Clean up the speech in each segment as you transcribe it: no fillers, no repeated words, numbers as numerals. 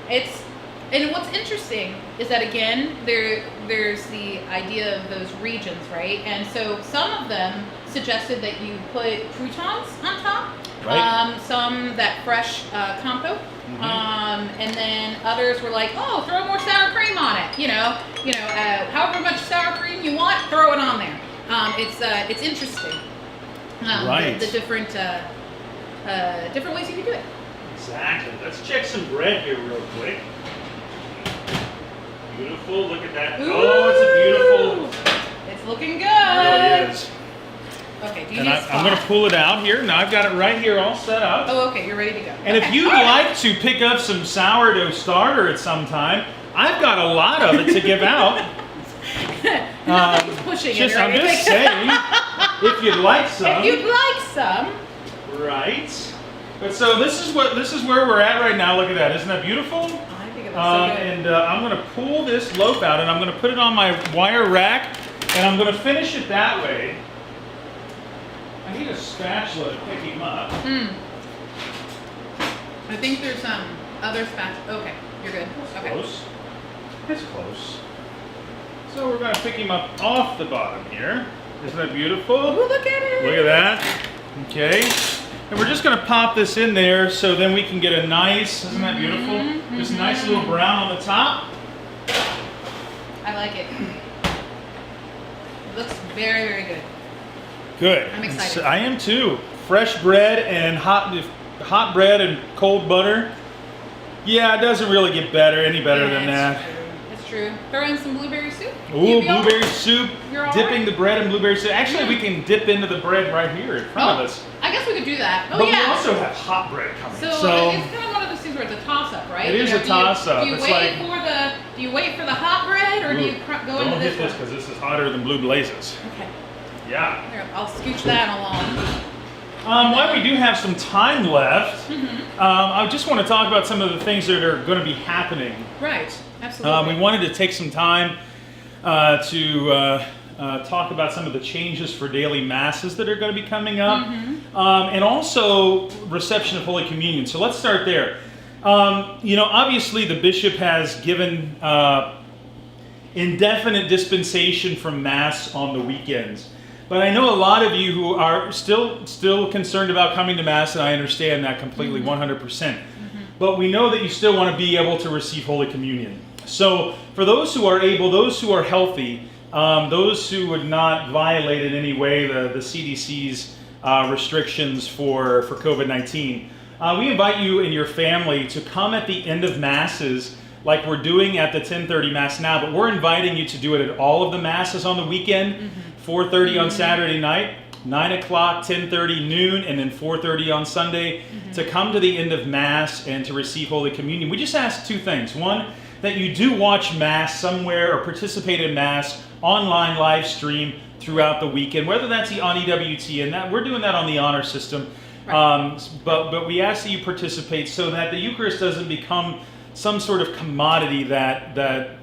It's and what's interesting is that again there's the idea of those regions, right? And so some of them suggested that you put croutons on top, Right. some that fresh compote, and then others were like, oh, throw more sour cream on it. However much sour cream you want, throw it on there. It's interesting. Right. The different different ways you can do it. Exactly. Let's check some bread here real quick. Beautiful. Look at that. Oh, it's a beautiful. It's looking good. It really is. Okay, do you And need a I'm going to spot? pull it out here. Now I've got it right here all set up. Oh, okay, you're ready to go. And if you'd like to pick up some sourdough starter at some time, I've got a lot of it to give out. Nothing's pushing it or I'm anything. just saying, if you'd like some. If you'd like some. Right. But so this is where we're at right now. Look at that. Isn't that beautiful? I think it looks so good. And I'm going to pull this loaf out and I'm going to put it on my wire rack and I'm going to finish it that way. I need a spatula to pick him up. I think there's some other spatula. Okay, you're good. Okay. Close. It's close. So we're going to pick him up off the bottom here. Isn't that beautiful? Ooh, look at it. Look at that. Okay. And we're just going to pop this in there so then we can get a nice, isn't that beautiful? Just a nice little brown on the top. I like it. It looks very, very good. Good. I'm excited. So I am too. Fresh bread and hot bread and cold butter. Yeah, it doesn't really get any better than that. It's true. Throw in some blueberry soup. Ooh, You'd be all blueberry right. soup. You're all Dipping right. the bread in blueberry soup. Actually, we can dip into the bread right here in front of us. I guess we could do that. Oh, But yeah. we also have hot bread coming. So it's kind of one of those things where it's a toss-up, right? It is a toss-up. Do you It's wait for the hot bread, or do you go into Don't this hit this one? because this is hotter than Blue Blazes. Okay. Yeah. Here, I'll scooch that along. While we do have some time left, I just want to talk about some of the things that are going to be happening. Right. Absolutely. We wanted to take some time to talk about some of the changes for daily masses that are going to be coming up, and also reception of Holy Communion. So let's start there. Obviously the bishop has given indefinite dispensation from Mass on the weekends. But I know a lot of you who are still concerned about coming to Mass, and I understand that completely, 100%. But we know that you still want to be able to receive Holy Communion. So for those who are able, those who are healthy, those who would not violate in any way the CDC's restrictions for COVID-19, we invite you and your family to come at the end of Masses like we're doing at the 10:30 Mass now, but we're inviting you to do it at all of the Masses on the weekend, 4:30 on Saturday night, 9 o'clock, 10:30, noon, and then 4:30 on Sunday, to come to the end of Mass and to receive Holy Communion. We just ask two things. One, that you do watch Mass somewhere or participate in Mass online live stream throughout the weekend, whether that's on EWT, and that we're doing that on the honor system. Right. But we ask that you participate so that the Eucharist doesn't become some sort of commodity that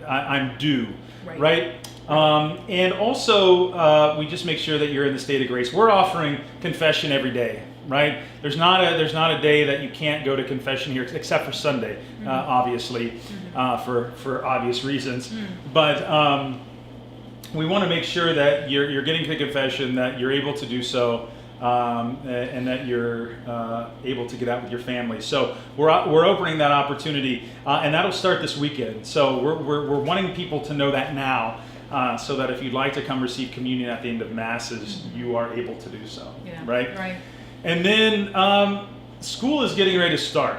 I'm due, right? And also, we just make sure that you're in the state of grace. We're offering confession every day, right? There's not a day that you can't go to confession here, except for Sunday, obviously, for obvious reasons. But we want to make sure that you're getting to confession, that you're able to do so, and that you're able to get out with your family. So we're opening that opportunity, and that'll start this weekend. So we're wanting people to know that now. So that if you'd like to come receive communion at the end of Masses, you are able to do so, right? Right. And then school is getting ready to start.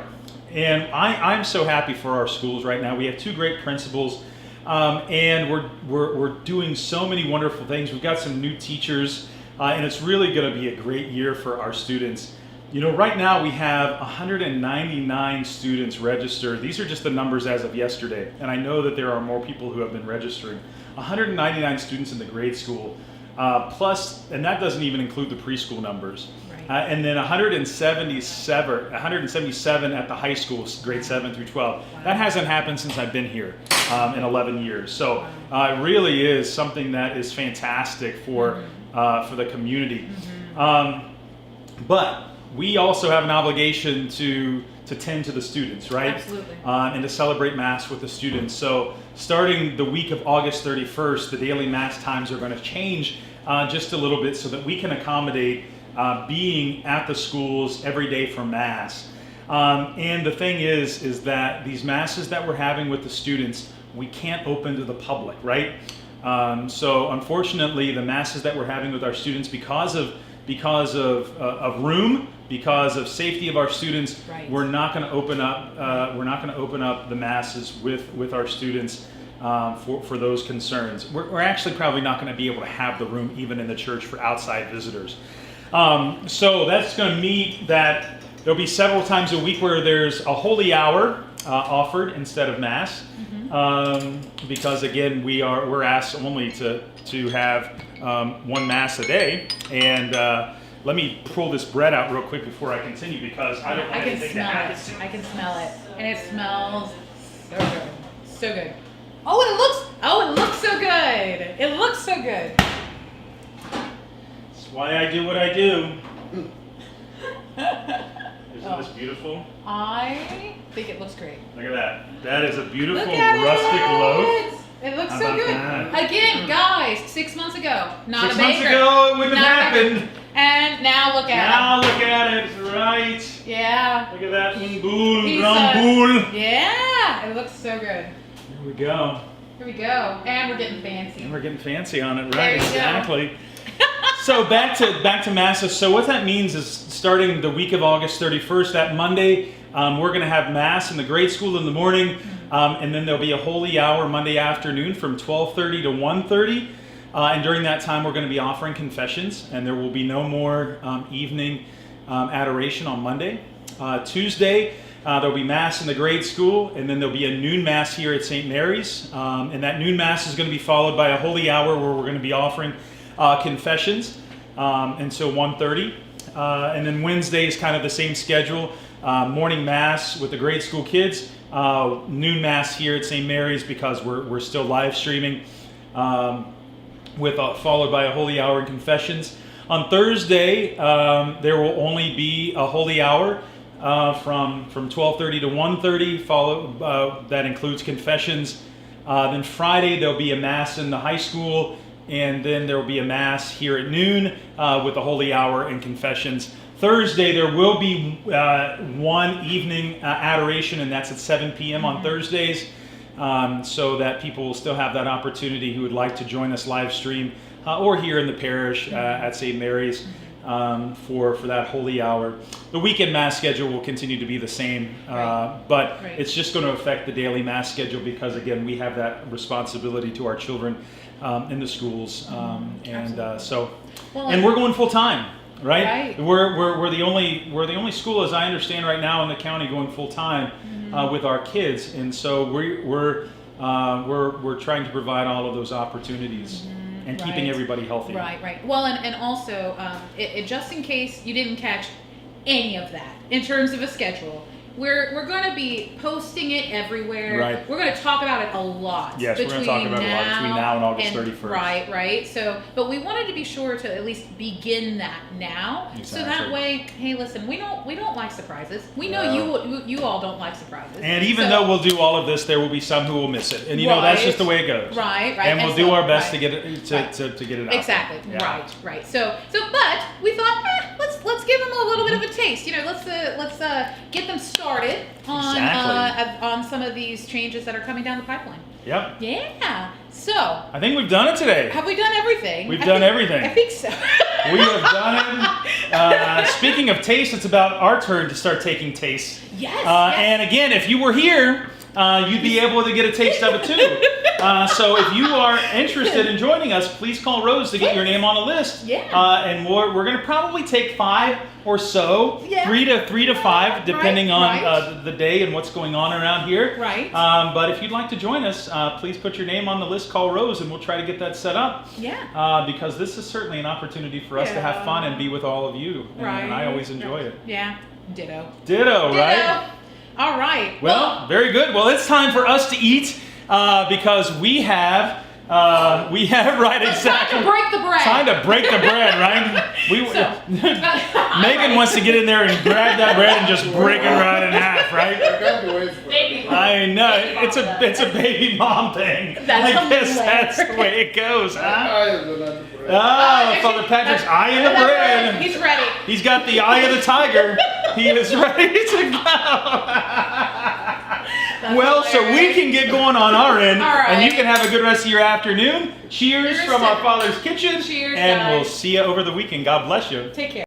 And I'm so happy for our schools right now. We have two great principals, and we're doing so many wonderful things. We've got some new teachers, and it's really going to be a great year for our students. Right now we have 199 students registered. These are just the numbers as of yesterday, and I know that there are more people who have been registering. 199 students in the grade school, plus, and that doesn't even include the preschool numbers. Right. And then 177 at the high school, grade 7 through 12. Wow. That hasn't happened since I've been here in 11 years. So it really is something that is fantastic for the community. But we also have an obligation to to tend to the students, right? Absolutely. And to celebrate Mass with the students. So starting the week of August 31st, the daily Mass times are going to change just a little bit so that we can accommodate being at the schools every day for Mass. And the thing is that these Masses that we're having with the students, we can't open to the public, right? So unfortunately, the Masses that we're having with our students, because of room, because of safety of our students, Right. we're not going to open up. We're not going to open up the Masses with our students for those concerns. We're actually probably not going to be able to have the room even in the church for outside visitors. So that's going to mean that there'll be several times a week where there's a holy hour offered instead of Mass, because again we're asked only to have one Mass a day. And let me pull this bread out real quick before I continue, because I don't want can anything to smell happen. it. I can smell it, and it smells so good, so good. Oh, it looks so good. It looks so good. That's why I do what I do. Isn't this beautiful? I think it looks great. Look at that. That is a beautiful Look at rustic loaf. It looks How so about good. that? Again, guys, 6 months ago, not 6 a months baker. ago, it wouldn't Not have a baker. happened. And now look at Now look at it, right? Yeah. Look at that. Un boule, He's, grand boule. Yeah, it looks so good. Here we go. Here we go. And we're getting fancy. And we're getting fancy on it, There right? you go. Exactly. So back to Masses. So what that means is, starting the week of August 31st, that Monday, we're going to have Mass in the grade school in the morning, and then there'll be a holy hour Monday afternoon from 12:30 to 1:30. And during that time, we're going to be offering confessions, and there will be no more evening adoration on Monday. Tuesday, there'll be Mass in the grade school, and then there'll be a noon Mass here at St. Mary's. And that noon Mass is going to be followed by a holy hour where we're going to be offering confessions until 1:30. And then Wednesday is kind of the same schedule. Morning Mass with the grade school kids, noon Mass here at St. Mary's, because we're still live streaming, followed by a holy hour and confessions. On Thursday, there will only be a holy hour from 12:30 to 1:30. That includes confessions. Then Friday there'll be a Mass in the high school, and then there will be a Mass here at noon with a holy hour and confessions. Thursday there will be one evening adoration, and that's at 7 p.m. on Thursdays, so that people will still have that opportunity who would like to join us live stream or here in the parish at St. Mary's for that holy hour. The weekend Mass schedule will continue to be the same, but it's just going to affect the daily Mass schedule, because again we have that responsibility to our children in the schools, and we're going full time. Right? We're the only school, as I understand right now, in the county going full time with our kids, and so we're trying to provide all of those opportunities and keeping everybody healthy. Right. Well, and also, just in case you didn't catch any of that in terms of a schedule, we're going to be posting it everywhere. Right. We're going to talk about it a lot. Yes, we're going to talk about it a lot between now and August 31st. Right. So, but we wanted to be sure to at least begin that now, so that way, hey, listen, we don't like surprises. We know you all don't like surprises. And even though we'll do all of this, there will be some who will miss it, and that's just the way it goes. Right. And we'll do our best to get it to get it out. Exactly. Yeah. Right. So, but we thought, let's give them a little bit of a taste. Let's get them started on some of these changes that are coming down the pipeline. Yep. Yeah. So, I think we've done it today. have we done everything? We've done everything. I think so. We have done it. Speaking of taste, it's about our turn to start taking taste. Yes. And again, if you were here, you'd be able to get a taste of it too. So if you are interested in joining us, please call Rose to get your name on the list. Yeah. And we're going to probably take 5 or so, Yeah. 3 to 5, depending on Right. the day and what's going on around here. Right. But if you'd like to join us, please put your name on the list, call Rose, and we'll try to get that set up. Yeah. Because this is certainly an opportunity for us to have fun and be with all of you. And I always enjoy it. Yeah. Ditto. Ditto, right? All right. Well, very good. Well, it's time for us to eat because we have We have right It's time exactly. to break the bread. Time to break the bread, right? Megan wants to get in there and grab that bread and just break it right in half, right? I got the way for it. Baby. I know it's a baby mom thing. That's I guess hilarious. that's the way it goes, huh? I am the bread. Oh, Father Patrick's eye in the bread. He's ready. He's got the eye of the tiger. He is ready to go. Well, so we hilarious. can get going on our end, All right. and you can have a good rest of your afternoon. Cheers Cheers from to- our Father's kitchen, Cheers, and guys. we'll see you over the weekend. God bless you. Take care.